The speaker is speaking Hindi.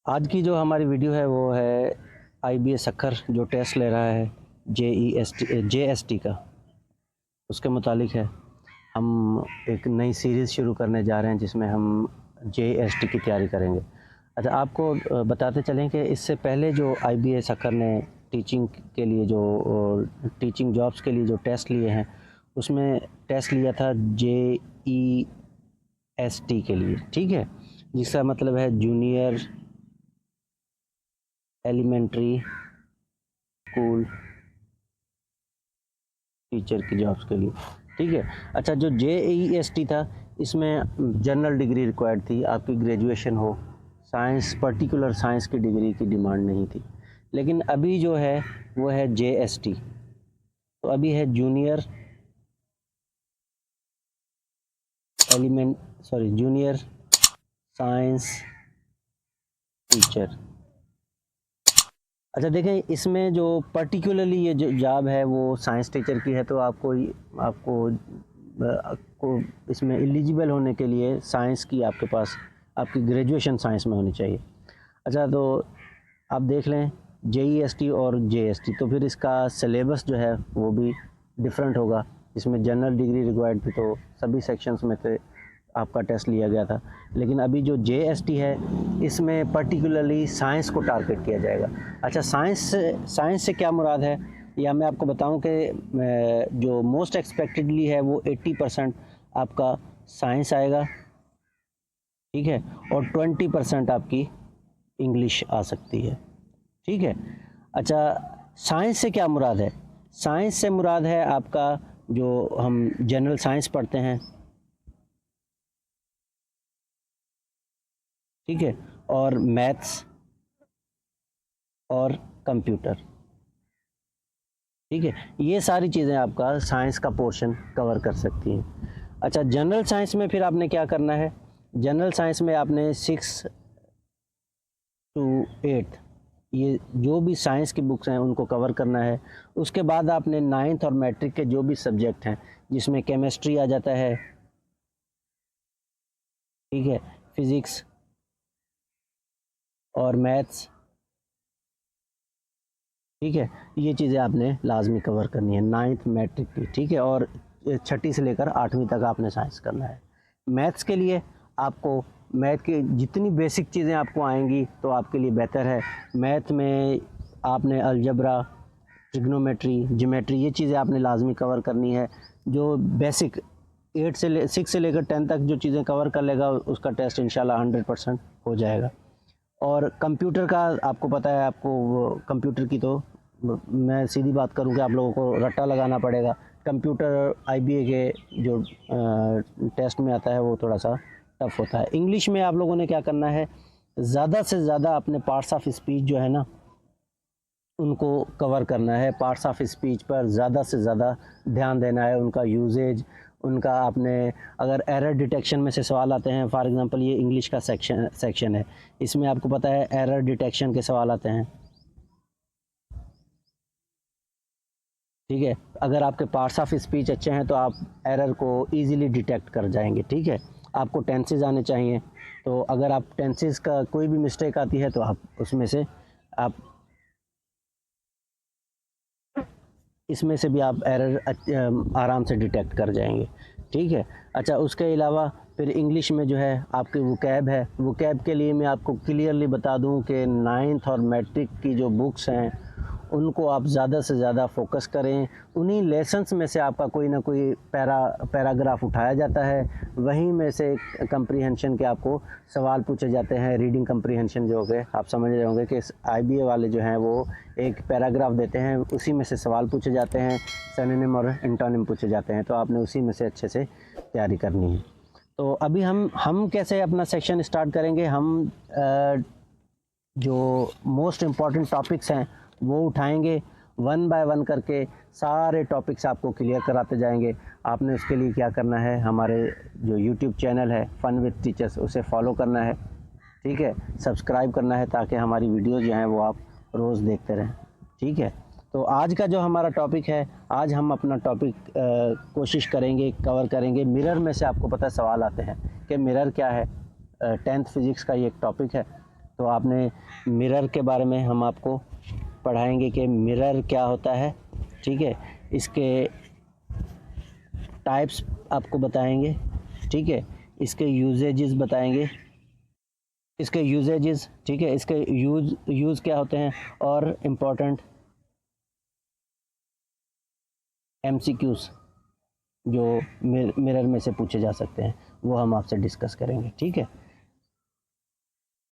आज की जो हमारी वीडियो है वो है IBA सक्खर जो टेस्ट ले रहा है JST का, उसके मुतालिक है। हम एक नई सीरीज़ शुरू करने जा रहे हैं जिसमें हम JST की तैयारी करेंगे। अच्छा, आपको बताते चलें कि इससे पहले जो IBA सक्खर ने टीचिंग के लिए टीचिंग जॉब्स के लिए जो टेस्ट लिए हैं, उसमें टेस्ट लिया था JEST के लिए, ठीक है, जिसका मतलब है जूनियर एलिमेंट्री स्कूल टीचर की जॉब्स के लिए, ठीक है। अच्छा, जो JEST था, इसमें जनरल डिग्री रिक्वायर्ड थी, आपकी ग्रेजुएशन हो, साइंस, पर्टिकुलर साइंस की डिग्री की डिमांड नहीं थी। लेकिन अभी जो है वो है JST, तो अभी है जूनियर जूनियर साइंस टीचर। अच्छा देखें, इसमें जो पर्टिकुलरली ये जो जॉब है वो साइंस टीचर की है, तो आपको इसमें एलिजिबल होने के लिए साइंस की आपकी ग्रेजुएशन साइंस में होनी चाहिए। अच्छा, तो आप देख लें JEST और JST, तो फिर इसका सिलेबस जो है वो भी डिफरेंट होगा। इसमें जनरल डिग्री रिक्वायर्ड थी, तो सभी सेक्शंस में से आपका टेस्ट लिया गया था। लेकिन अभी जो JST है, इसमें पर्टिकुलरली साइंस को टारगेट किया जाएगा। अच्छा, साइंस से क्या मुराद है, या मैं आपको बताऊं कि जो मोस्ट एक्सपेक्टेडली है वो 80% आपका साइंस आएगा, ठीक है, और 20% आपकी इंग्लिश आ सकती है, ठीक है। अच्छा, साइंस से क्या मुराद है? साइंस से मुराद है आपका जो हम जनरल साइंस पढ़ते हैं, ठीक है, और मैथ्स और कंप्यूटर, ठीक है, ये सारी चीज़ें आपका साइंस का पोर्शन कवर कर सकती हैं। अच्छा, जनरल साइंस में फिर आपने क्या करना है? जनरल साइंस में आपने 6 टू 8 ये जो भी साइंस की बुक्स हैं उनको कवर करना है। उसके बाद आपने 9th और मैट्रिक के जो भी सब्जेक्ट हैं, जिसमें केमिस्ट्री आ जाता है, ठीक है, फिज़िक्स और मैथ्स, ठीक है, ये चीज़ें आपने लाजमी कवर करनी है 9th मैट्रिक की, ठीक है, और 6ठी से लेकर 8वीं तक आपने साइंस करना है। मैथ्स के लिए आपको मैथ की जितनी बेसिक चीज़ें आपको आएंगी तो आपके लिए बेहतर है। मैथ में आपने अलजबरा, ट्रिग्नोमेट्री, ज्योमेट्री, ये चीज़ें आपने लाजमी कवर करनी है। जो बेसिक 6 से लेकर 10 तक जो चीज़ें कवर कर लेगा उसका टेस्ट इंशाल्लाह 100% हो जाएगा। और कंप्यूटर का आपको पता है, आपको कंप्यूटर की तो मैं सीधी बात करूँ कि आप लोगों को रट्टा लगाना पड़ेगा। कंप्यूटर IBA के जो टेस्ट में आता है वो थोड़ा सा टफ होता है। इंग्लिश में आप लोगों ने क्या करना है, ज़्यादा से ज़्यादा अपने पार्ट्स ऑफ स्पीच जो है ना उनको कवर करना है। पार्ट्स ऑफ स्पीच पर ज़्यादा से ज़्यादा ध्यान देना है, उनका यूजेज, उनका आपने अगर एरर डिटेक्शन में से सवाल आते हैं, फॉर एग्जांपल ये इंग्लिश का सेक्शन है, इसमें आपको पता है एरर डिटेक्शन के सवाल आते हैं, ठीक है। अगर आपके पार्ट्स ऑफ स्पीच अच्छे हैं तो आप एरर को इजीली डिटेक्ट कर जाएंगे, ठीक है। आपको टेंसेस आने चाहिए, तो अगर आप टेंसेस का कोई भी मिस्टेक आती है तो आप उसमें से आप इसमें से भी आप एरर आराम से डिटेक्ट कर जाएंगे, ठीक है। अच्छा, उसके अलावा फिर इंग्लिश में जो है आपकी वोकैब है, वोकैब के लिए मैं आपको क्लियरली बता दूं कि 9th और मैट्रिक की जो बुक्स हैं उनको आप ज़्यादा से ज़्यादा फोकस करें। उन्हीं लेसन्स में से आपका कोई ना कोई पैराग्राफ उठाया जाता है, वहीं में से कंप्रीहेंशन के आपको सवाल पूछे जाते हैं। रीडिंग कंप्रीहेंशन जो हो गए, आप समझ रहे होंगे कि IBA वाले जो हैं वो एक पैराग्राफ देते हैं, उसी में से सवाल पूछे जाते हैं, सिनोनिम और एंटोनिम पूछे जाते हैं, तो आपने उसी में से अच्छे से तैयारी करनी है। तो अभी हम कैसे अपना सेक्शन स्टार्ट करेंगे, हम जो मोस्ट इम्पॉर्टेंट टॉपिक्स हैं वो उठाएंगे, 1 बाय 1 करके सारे टॉपिक्स आपको क्लियर कराते जाएंगे। आपने उसके लिए क्या करना है, हमारे जो YouTube चैनल है फन विद टीचर्स, उसे फॉलो करना है, ठीक है, सब्सक्राइब करना है, ताकि हमारी वीडियोज़ जो हैं वो आप रोज़ देखते रहें, ठीक है। तो आज का जो हमारा टॉपिक है, आज हम अपना टॉपिक कोशिश करेंगे कवर करेंगे मिरर में से। आपको पता है सवाल आते हैं कि मिरर क्या है, 10th फिज़िक्स का ये एक टॉपिक है, तो आपने मिरर के बारे में हम आपको पढ़ाएंगे कि मिरर क्या होता है, ठीक है, इसके टाइप्स आपको बताएंगे, ठीक है, इसके यूजेजेस बताएंगे, इसके यूजेजेस, ठीक है, इसके यूज़ क्या होते हैं, और इम्पोर्टेंट एमसीक्यूज़ जो मिरर में से पूछे जा सकते हैं वो हम आपसे डिस्कस करेंगे, ठीक है।